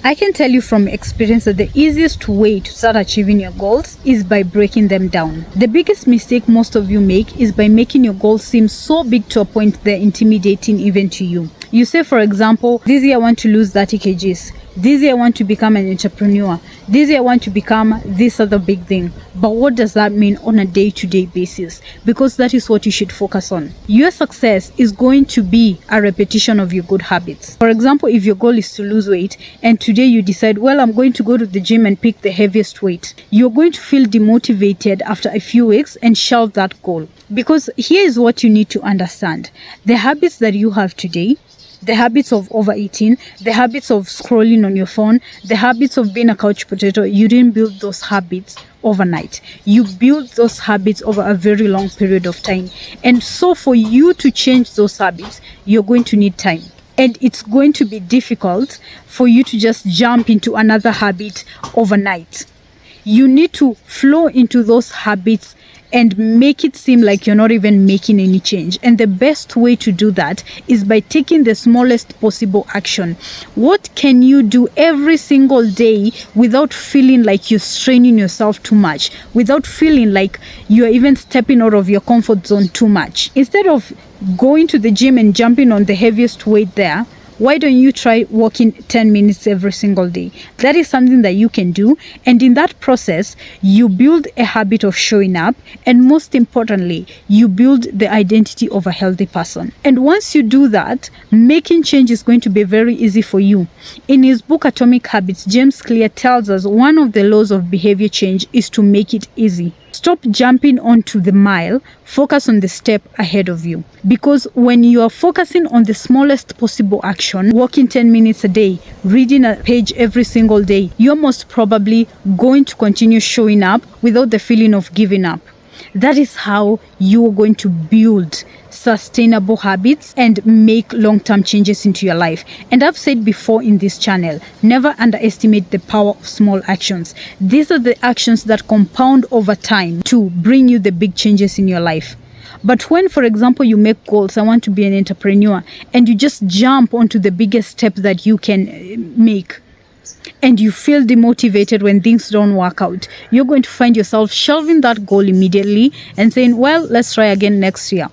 I can tell you from experience that the easiest way to start achieving your goals is by breaking them down. The biggest mistake most of you make is by making your goals seem so big to a point they're intimidating even to you. You say, for example, this year I want to lose 30 kgs. This year I want to become an entrepreneur. This year I want to become this other big thing. But what does that mean on a day-to-day basis? Because that is what you should focus on. Your success is going to be a repetition of your good habits. For example, if your goal is to lose weight and today you decide, well, I'm going to go to the gym and pick the heaviest weight, you're going to feel demotivated after a few weeks and shelve that goal. Because here is what you need to understand. The habits that you have today, the habits of overeating, the habits of scrolling on your phone, the habits of being a couch potato, you didn't build those habits overnight. You build those habits over a very long period of time. And so for you to change those habits, you're going to need time. And it's going to be difficult for you to just jump into another habit overnight. You need to flow into those habits and make it seem like you're not even making any change. And the best way to do that is by taking the smallest possible action. What can you do every single day without feeling like you're straining yourself too much, without feeling like you're even stepping out of your comfort zone too much? Instead of going to the gym and jumping on the heaviest weight there, why don't you try walking 10 minutes every single day? That is something that you can do. And in that process, you build a habit of showing up. And most importantly, you build the identity of a healthy person. And once you do that, making change is going to be very easy for you. In his book, Atomic Habits, James Clear tells us one of the laws of behavior change is to make it easy. Stop jumping onto the mile, focus on the step ahead of you. Because when you are focusing on the smallest possible action, walking 10 minutes a day, reading a page every single day, you're most probably going to continue showing up without the feeling of giving up. That is how you are going to build sustainable habits and make long-term changes into your life. And I've said before in this channel, never underestimate the power of small actions. These are the actions that compound over time to bring you the big changes in your life. But when, for example, you make goals, I want to be an entrepreneur, and you just jump onto the biggest step that you can make, and you feel demotivated when things don't work out, you're going to find yourself shelving that goal immediately and saying, well, let's try again next year.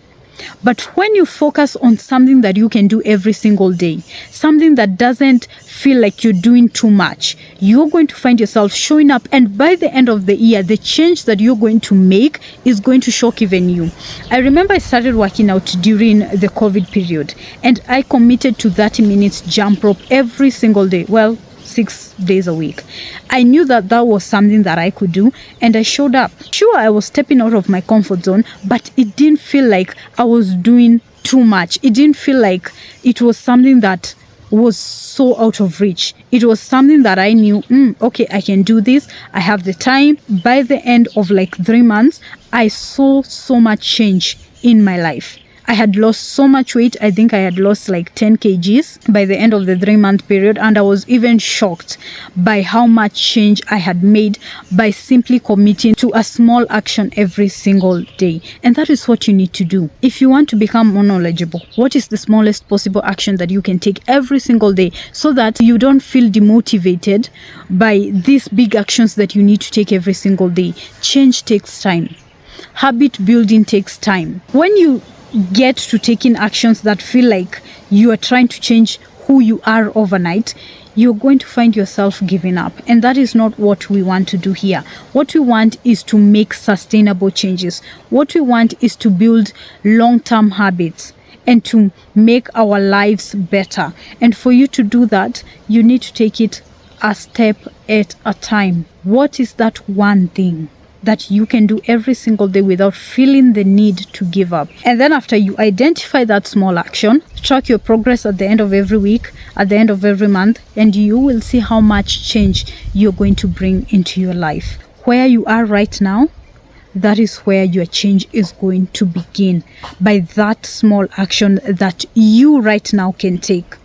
But when you focus on something that you can do every single day, something that doesn't feel like you're doing too much, you're going to find yourself showing up. And by the end of the year, the change that you're going to make is going to shock even you. I remember I started working out during the COVID period, and I committed to 30 minutes jump rope every single day. Well, 6 days a week. I knew that that was something that I could do, and I showed up. Sure, I was stepping out of my comfort zone, but it didn't feel like I was doing too much. It didn't feel like it was something that was so out of reach. It was something that I knew, okay, I can do this. I have the time. By the end of like 3 months, I saw so much change in my life. I had lost so much weight. I think I had lost like 10 kgs by the end of the 3-month period. And I was even shocked by how much change I had made by simply committing to a small action every single day. And that is what you need to do. If you want to become more knowledgeable, what is the smallest possible action that you can take every single day so that you don't feel demotivated by these big actions that you need to take every single day? Change takes time. Habit building takes time. When you get to taking actions that feel like you are trying to change who you are overnight, you're going to find yourself giving up. And that is not what we want to do here. What we want is to make sustainable changes. What we want is to build long-term habits and to make our lives better. And for you to do that, you need to take it a step at a time. What is that one thing that you can do every single day without feeling the need to give up? And then after you identify that small action, track your progress at the end of every week, at the end of every month, and you will see how much change you're going to bring into your life. Where you are right now, that is where your change is going to begin, by that small action that you right now can take.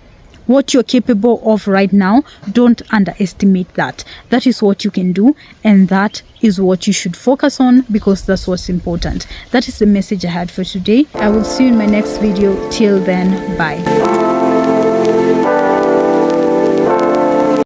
What you're capable of right now, don't underestimate that. That is what you can do, and that is what you should focus on, because that's what's important. That is the message I had for today. I will see you in my next video. Till then, bye.